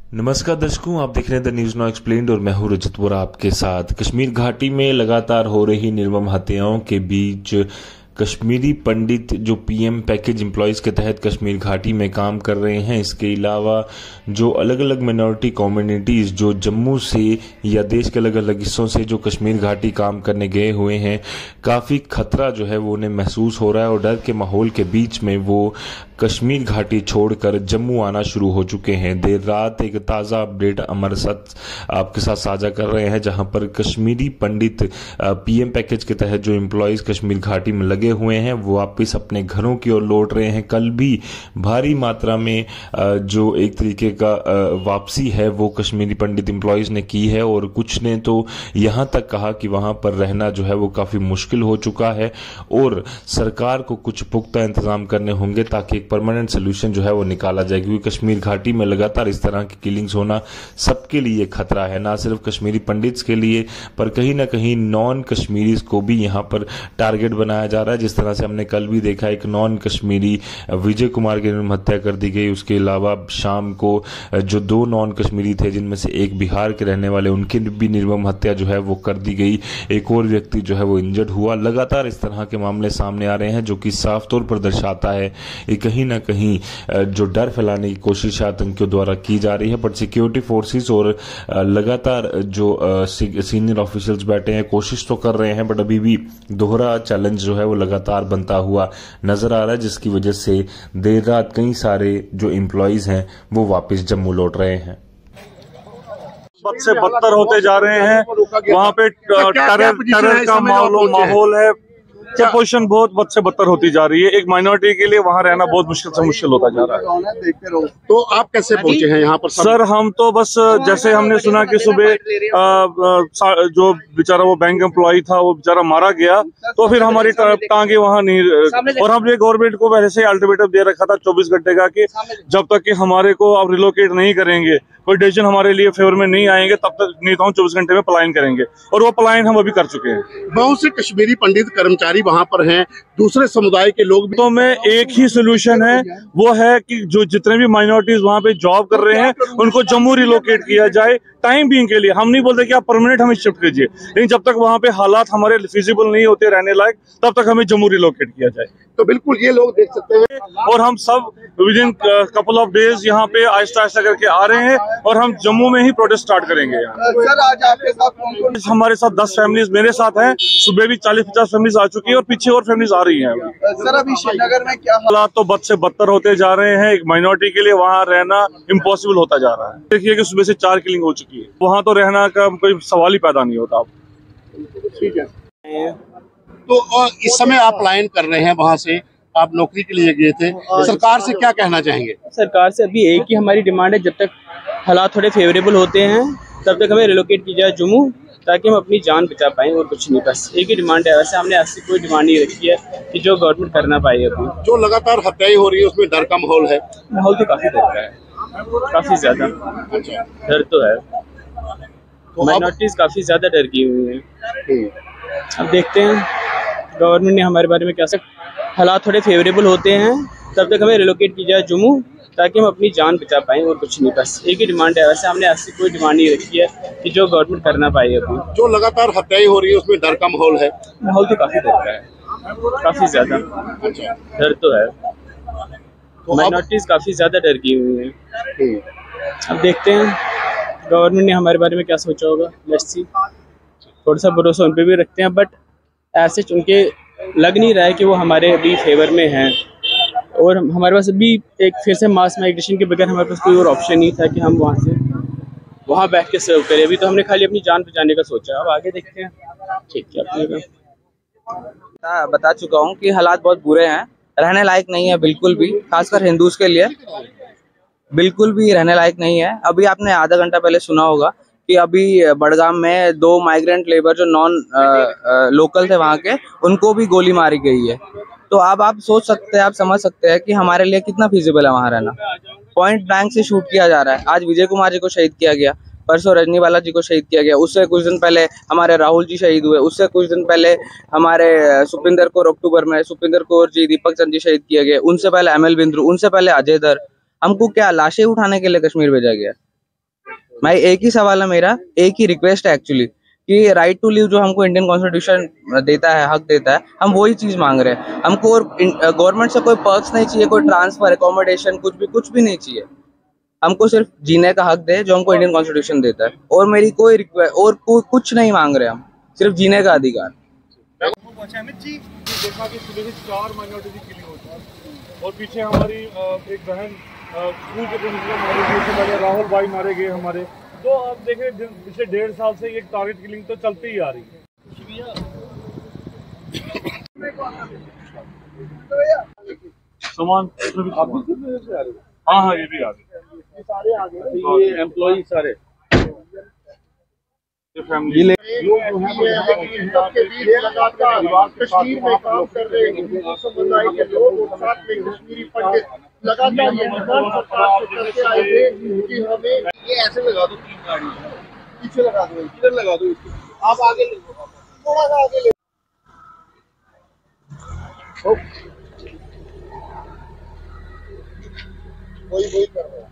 नमस्कार दर्शकों, आप देख रहे हैं द न्यूज नाउ एक्सप्लेन्ड और मैं हूं रजत वोरा आपके साथ। कश्मीर घाटी में लगातार हो रही निर्मम हत्याओं के बीच कश्मीरी पंडित जो पीएम पैकेज एम्प्लॉयज के तहत कश्मीर घाटी में काम कर रहे हैं, इसके अलावा जो अलग अलग माइनॉरिटी कम्युनिटीज जो जम्मू से या देश के अलग अलग हिस्सों से जो कश्मीर घाटी काम करने गए हुए हैं, काफ़ी खतरा जो है वो उन्हें महसूस हो रहा है और डर के माहौल के बीच में वो कश्मीर घाटी छोड़कर जम्मू आना शुरू हो चुके हैं। देर रात एक ताज़ा अपडेट अमर सत्य आपके साथ साझा कर रहे हैं, जहां पर कश्मीरी पंडित पीएम पैकेज के तहत जो एम्प्लॉयज कश्मीर घाटी में लगे हुए हैं वो वापस अपने घरों की ओर लौट रहे हैं। कल भी भारी मात्रा में जो एक तरीके का वापसी है वो कश्मीरी पंडित एम्प्लॉयज ने की है और कुछ ने तो यहां तक कहा कि वहां पर रहना जो है वो काफ़ी मुश्किल हो चुका है और सरकार को कुछ पुख्ता इंतजाम करने होंगे ताकि परमानेंट सोल्यूशन जो है वो निकाला जाए, क्योंकि कश्मीर घाटी में लगातार इस तरह की किलिंग्स होना सबके लिए खतरा है, ना सिर्फ कश्मीरी पंडित्स के लिए पर कहीं ना कहीं नॉन कश्मीरीज को भी यहां पर टारगेट बनाया जा रहा है। जिस तरह से हमने कल भी देखा, एक नॉन कश्मीरी विजय कुमार की निर्मम हत्या कर दी गई। उसके अलावा शाम को जो दो नॉन कश्मीरी थे जिनमें से एक बिहार के रहने वाले, उनकी भी निर्मम हत्या जो है वो कर दी गई। एक और व्यक्ति जो है वो इंजर्ड हुआ। लगातार इस तरह के मामले सामने आ रहे हैं जो कि साफ तौर पर दर्शाता है कहीं ना कहीं जो डर फैलाने की कोशिश आतंकियों द्वारा की जा रही है। बट सिक्योरिटी फोर्सेस और लगातार जो सीनियर ऑफिशियल्स बैठे हैं कोशिश तो कर रहे हैं, बट अभी भी दोहरा चैलेंज जो है वो लगातार बनता हुआ नजर आ रहा है, जिसकी वजह से देर रात कई सारे जो एम्प्लॉयज हैं वो वापस जम्मू लौट रहे हैं। बद से बदतर होते जा रहे हैं। वहाँ पे टेरर का माहौल है। पोजीशन बहुत बद से बदतर होती जा रही है। एक माइनॉरिटी के लिए वहाँ रहना बहुत मुश्किल से मुश्किल होता जा रहा है। तो आप कैसे पहुंचे हैं यहाँ पर? सर हम तो बस जैसे हमने सुना कि सुबह जो बेचारा वो बैंक एम्प्लॉय था वो बेचारा मारा गया, तो फिर हमारी टांगे वहाँ नहीं, और हमने गवर्नमेंट को पहले से अल्टीमेटम दे रखा था 24 घंटे का कि जब तक कि हमारे को आप रिलोकेट नहीं करेंगे, कोई डिसीजन हमारे लिए फेवर में नहीं आएंगे, तब तक नहीं तो हम 24 घंटे में पलायन करेंगे, और वो पलायन हम अभी कर चुके हैं। बहुत से कश्मीरी पंडित कर्मचारी वहाँ पर हैं, दूसरे समुदाय के लोग भी। तो में एक ही सोल्यूशन है, वो है कि जो जितने भी माइनॉरिटीज वहाँ पे जॉब कर रहे हैं उनको जम्मू रिलोकेट किया जाए टाइम बीइंग के लिए। हम नहीं बोलते कि आप परमानेंट हमें शिफ्ट कीजिए, लेकिन जब तक वहाँ पे हालात हमारे फिजिबल नहीं होते रहने लायक, तब तक हमें जम्मू रिलोकेट किया जाए। तो बिल्कुल ये लोग देख सकते हैं, और हम सब with in couple of days यहाँ पे आहिस्ता आहिस्ता करके आ रहे हैं और हम जम्मू में ही प्रोटेस्ट स्टार्ट करेंगे। सर आज आपके साथ कौन-कौन? हमारे साथ 10 फैमिलीज मेरे साथ हैं, सुबह भी 40-50 फैमिलीज आ चुकी है और पीछे और फैमिलीज आ रही हैं। सर अभी श्रीनगर में क्या हालात तो बद से बदतर होते जा रहे हैं। एक माइनॉरिटी के लिए वहाँ रहना इम्पॉसिबल होता जा रहा है। देखिए कि सुबह से 4 किलिंग हो चुकी है, वहाँ तो रहना का कोई सवाल ही पैदा नहीं होता। ठीक है, तो इस समय आप पलायन कर रहे हैं, वहाँ से आप नौकरी के लिए गए थे, सरकार से क्या कहना चाहेंगे? सरकार से अभी एक ही हमारी डिमांड है, जब तक हालात थोड़े फेवरेबल होते हैं तब तक हमें रिलोकेट की जाए जम्मू, ताकि हम अपनी जान बचा पाएं, और कुछ नहीं, बस एक ही डिमांड है। वैसे हमने ऐसी कोई डिमांड नहीं रखी है कि जो गवर्नमेंट करना पाए। अभी जो लगातार हत्याएं हो रही है उसमें डर का माहौल है। माहौल तो काफी डर का है, काफी ज्यादा डर तो है। माइनॉरिटीज काफी ज्यादा डर की हुई है। अब देखते हैं गवर्नमेंट ने हमारे बारे में क्या सकता। हालात थोड़े फेवरेबल होते हैं तब तक हमें रिलोकेट की जाए जम्मू, ताकि हम अपनी जान बचा पाएं, और कुछ नहीं, बस एक ही डिमांड है। वैसे हमने ऐसी कोई डिमांड नहीं रखी है कि जो गवर्नमेंट करना पाए। अभी जो लगातार हत्याएं हो रही है उसमें डर का माहौल है। माहौल तो काफी डर का है, काफी ज्यादा डर तो है। माइनॉरिटीज काफी ज्यादा डर की हुई है। अब देखते हैं गवर्नमेंट ने हमारे बारे में क्या सोचा होगा। लेट्स सी, थोड़ा सा भरोसा उन पे भी रखते हैं, बट ऐसे उनके लग नहीं रहा है कि वो हमारे अभी फेवर में हैं। और हमारे पास अभी एक फिर से मास माइग्रेशन के बगैर हमारे पास कोई और ऑप्शन नहीं था कि हम वहाँ बैठ के सर्व करें। अभी तो हमने खाली अपनी जान बचाने का सोचा, अब आगे देखते हैं। ठीक है, बता चुका हूँ कि हालात बहुत बुरे हैं, रहने लायक नहीं है बिल्कुल भी, खासकर हिंदूज के लिए बिल्कुल भी रहने लायक नहीं है। अभी आपने आधा घंटा पहले सुना होगा कि अभी बड़गाम में 2 माइग्रेंट लेबर जो नॉन लोकल थे वहाँ के, उनको भी गोली मारी गई है। तो अब आप सोच सकते हैं, आप समझ सकते हैं कि हमारे लिए कितना फिजिबल है वहाँ रहना। पॉइंट ब्लैंक से शूट किया जा रहा है। आज विजय कुमार जी को शहीद किया गया, परसों रजनीवाला जी को शहीद किया गया, उससे कुछ दिन पहले हमारे राहुल जी शहीद हुए, उससे कुछ दिन पहले हमारे सुपिंदर कौर, अक्टूबर में सुपिंदर कौर जी, दीपक चंद जी शहीद किए गए, उनसे पहले ML बिंद्रू, उनसे पहले अजय दर। हमको क्या लाशें उठाने के लिए कश्मीर भेजा गया? मैं एक ही सवाल है मेरा, एक ही रिक्वेस्ट है एक्चुअली, कि राइट टू लिव जो हमको इंडियन कॉन्स्टिट्यूशन देता है, हक देता है, हम वही चीज मांग रहे हैं। हमको गवर्नमेंट से कोई पर्क्स नहीं चाहिए, कोई ट्रांसफर, अकोमोडेशन, कुछ भी नहीं चाहिए। हमको सिर्फ जीने का हक दे जो हमको इंडियन कॉन्स्टिट्यूशन देता है, और मेरी कोई रिक्वेस्ट और कुछ नहीं मांग रहे हम, सिर्फ जीने का अधिकार। देखा कि सुबह से 4 माइनॉरिटी की किलिंग होती है और पीछे हमारी एक बहन स्कूल के प्रिंसिपल मारे गए, राहुल भाई मारे गए हमारे। तो अब देखें पिछले 1.5 साल से ये टारगेट किलिंग तो चलती ही आ रही है। सामान हाँ ये भी आ गए, सारे आ गए, ये एम्प्लॉई सारे फैमिली के बीच लगातार कश्मीर में काम कर रहे समुदाय के लोग और साथ में कश्मीरी पंडित लगातार ये डिमांड सरकार से करते आए थे कि हमें ये ऐसे लगा दो, 3 गाड़ी पीछे लगा दो, इधर लगा दो, आप आगे ले लो, थोड़ा सा आगे ले वही कर रहे हैं।